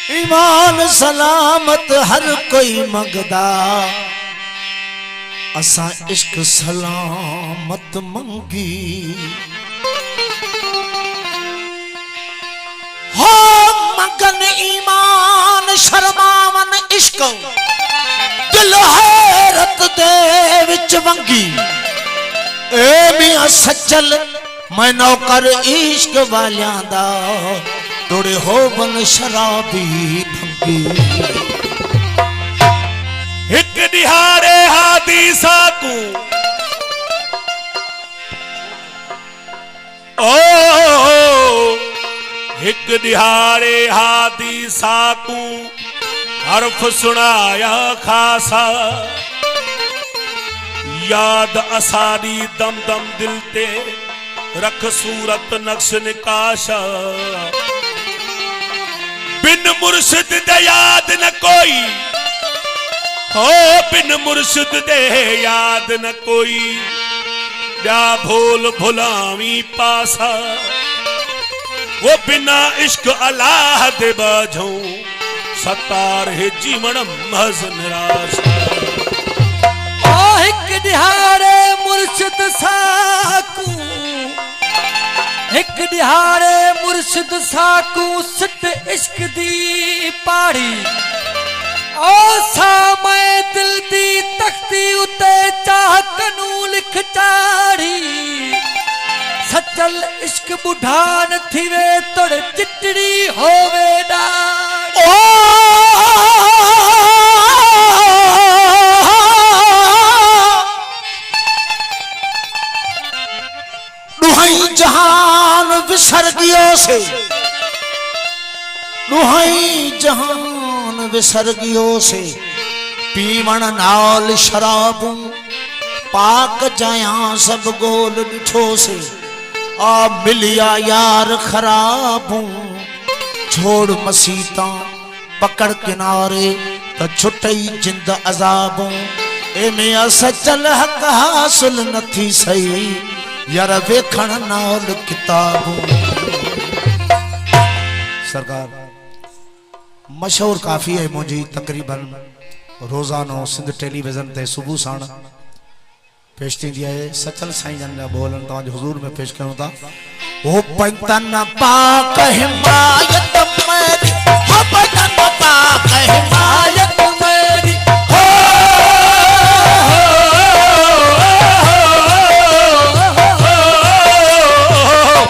ईमान सलामत हर कोई मंगदा, असा इश्क सलामत मंगी। हो मगन ईमान शर्मावन इश्क, दिल हैरत दे विच वंगी। ए मियां सज्जल मैं नौकर इश्क वालियां दा, तोड़े हो बन शराबी भंगी। एक दिहाड़े हादी साकू ओ एक दिहाड़े हादी साकू हर्फ सुनाया खासा। याद असारी दम दम दिल ते रख सूरत नक्श निकाशा। बिन मुर्शिद दे याद न कोई हो, बिन मुर्शिद दे याद न कोई। क्या भूल भुलावी पासा, वो बिना इश्क अल्लाह दे बाझो। सतार है जीवन महज निराशा। एक दिहाड़े मुर्शिद साकू, एक दिहाड़े मुर्शिद साकू सिट इश्क दी पाड़ी। ओ सामे दिल दी तख्ती उते चाह कनू लिख चाड़ी। सचल इश्क बुढ़ान थीवे तोड़ चिटड़ी होवे डाड़ी। ओ दुहाई जहान विसर गियो से, दुहाई जहान विसर गियो से। पीवण नाल शराबू पाक जाया सब गोल डिठो से। आ मिलिया यार खराबू छोड़ मसीता पकड़ किनारे, तो छुटई जिंद अजाबू। ए मियां सचल हक हासिल नथी सही, यार वेखण नाल किताबू। सरकार मशहूर काफी है मुझी तकरीबन रोजानो सिंध टेलीविजन ते सुबह साण पेश थी है। सचल साईं जन जा बोलन तव्हांजे हुजूर में पेश कयूं था। ओ पंतन पाक हिमायत मेरी, हो पंतन पाक हिमायत मेरी। हो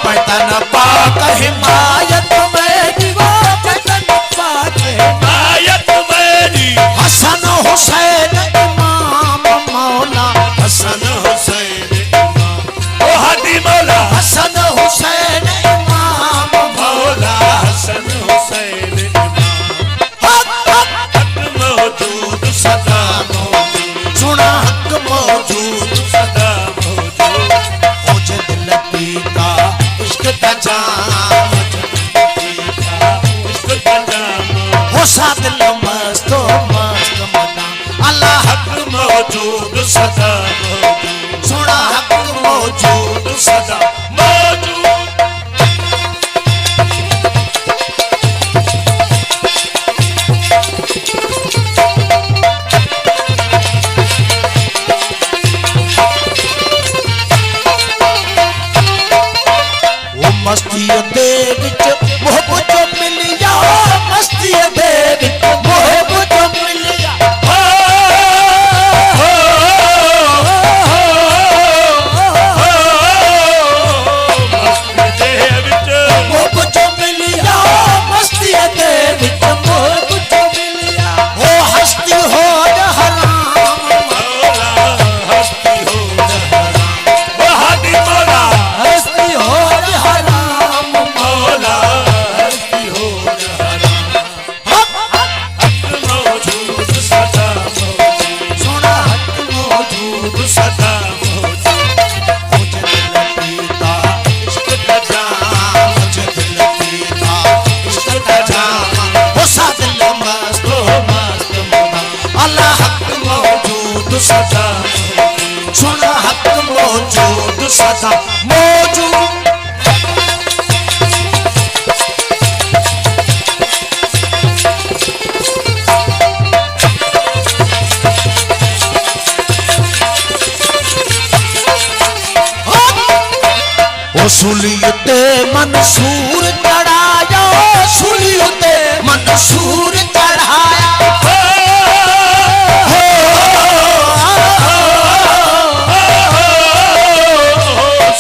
पंतन पाक हिमायत मेरी, वो पंतन पाक हिमायत मेरी। हसन हुसैन इमाम मौला, हसन हुसैन इमाम ओ हादी मौला। हसन हुसैन इमाम मौला हसन हुसैन इमाम। हक मौजूद सदा मौजूद, सुना हक मौजूद सदा मौजूद। मुझे दिल पीता इश्क का जाम, इश्क का जाम हो सा दिल मस्त मस्त मना। अल्लाह हक मौजूद सदा मौजूद, सुना हक मौजूद सदा मौजूद। वो मस्ती दे विच मोहब्बत जो मिलिया, मस्ती दे विच मोहब्बत जो मिलिया। मोहब्बत जो मिलिया, मस्ती दे विच मोहब्बत जो मिलिया। वो हस्ती हो हराम, मौला हस्ती हो जहराम ओ हादी मौला। हस्ती हो हराम, मौला हस्ती हो जहराम। हक मौजूद सदा मौजूद, सुना हक मौजूद सदा मौजूद। मुझे दिल पीता इश्क का जाम, मुझे दिल पीता इश्क का जाम। हो सा दिल मस्त मस्त मना। अल्लाह हक मौजूद सदा, सुना हक मौजूद सदा मौजूद। सुलियते मंसूर चढ़ाया सुलियते मंसूर चढ़ाया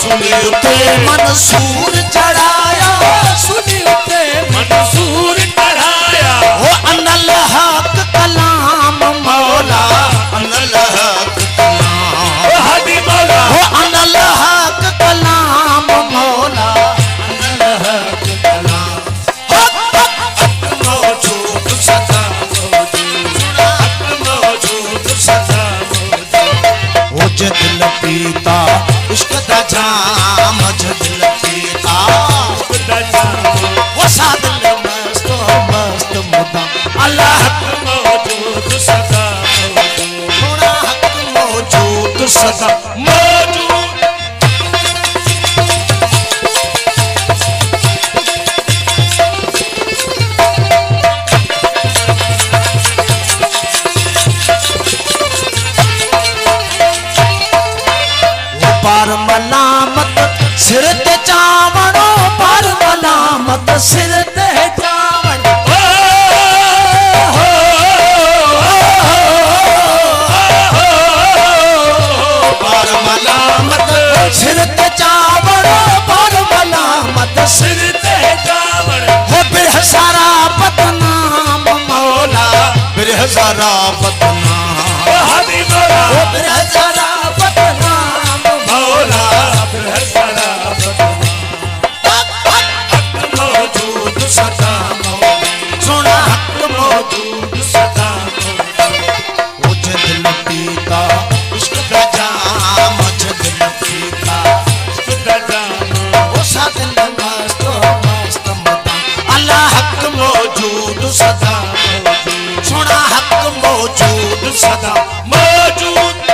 सुलियते मंसूर चढ़ाया सुनियोते मंसूर चढ़ाया वो अनल हक कलाम मौला अनल हक कलाम हदी मौला वो अनल हक कलाम मौला अनल हक कलाम मौजूद सदा मौजूद सदा वो जदिल पीता इश्क दा जाम जदिल पीता वो सादिल मस्त मस्त मुदा अल्लाह मौजूद सदा थोड़ा हक मौजूद सदा मौजूद वो पार मलामत सिर ते चावड़ो पार मलामत सिर ते चावड़ पार मलामत सिर ते चावड़ो पार मलामत सिर ते जावड़ हो बिरहसारा बदनाम मौला बिरहसारा बदनाम हदी मौला हो बिरहसारा बदनाम मौला बृहस्पति मौजूद सदा सोना हक मौजूद सदा वो जदिल पीता इश्क का जाम जदिल पीता वो सादिल मस्त मस्त मता अल्लाह हक मौजूद सदा सोना हक मौजूद सदा मौजूद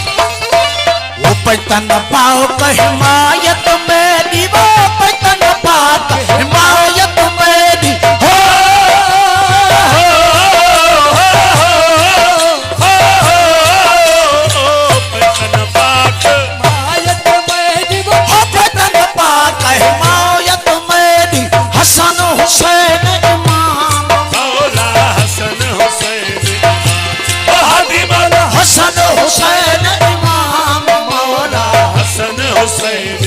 वो पैतन पाओ का हिमायत मेरी वो पैतन पाओ का हिमायत मेरी हो आयत मेरी वो हो पैतन पाओ का हिमायत मेरी हसन हुसैन इमाम मौला हसन हुसैन हदी मौला हसन हुसैन इमाम मौला हसन हुसैन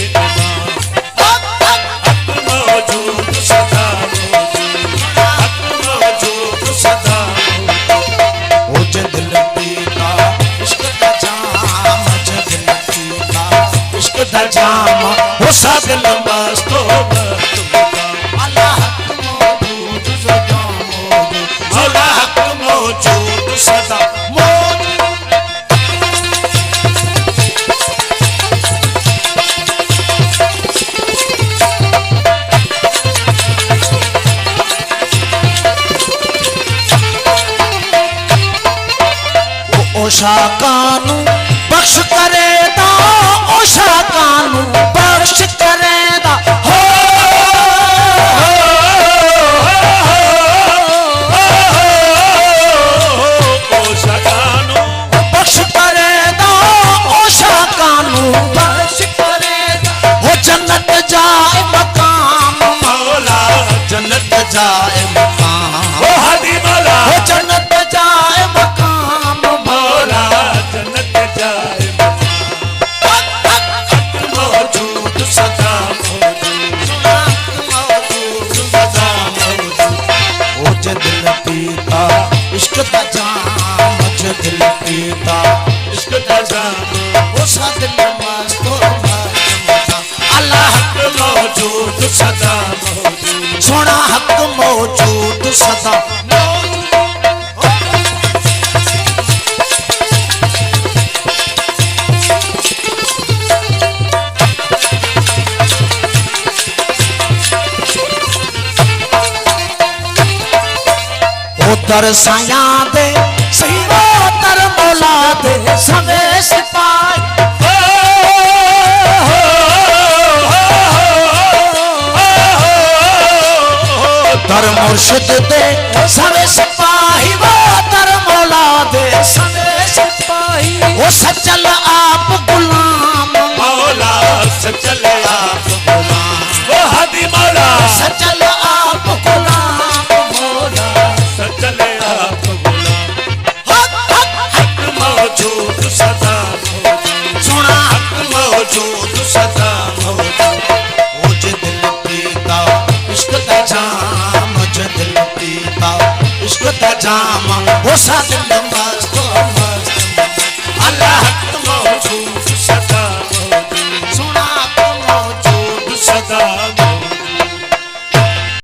मौजूद सदा मौजूद सदा वो जदिल पीता इश्क दा जाम जदिल पीता इश्क दा जाम वो सादिल मस्त अल्लाह हक मौजूद सदा मौजूद मौला हक मौजूद सदा मौजूद ओशा कानू बख्श करेदा ओशा कानू बख्श करेदा हो बख्श करेदा ओशा कानू बख्श करेदा हो जन्नत जाए मकाम मौला जन्नत जाए मकाम हदी मौला हो जन्नत जाए मकाम मौला जन्नत जाए मौजूद सदा मौजूद सदा ओ जदिल पीता इश्क दा जाम जदिल पीता इश्क दा जाम ओ सादिल मस्त मस्त अल्लाह हक मौजूद सदा मौजूद सोना हक मौजूद सदा उधर साया दे सही तर मौला दे सवे सिपाही मुर्शिद दे सवे सिपाही वो तर मौला दे सवे सिपाही वो सचल आप गुलाम मौला सचल आप गुलाम वो हदी मौला सचल आप गुलाम मौला सचल आप गुलाम हक मौजूद सदा सुना हक मौजूद सदा मुझे दिल पीता इश्क दा जाम मुझे दिल पीता इश्क दा जाम वो सा दिल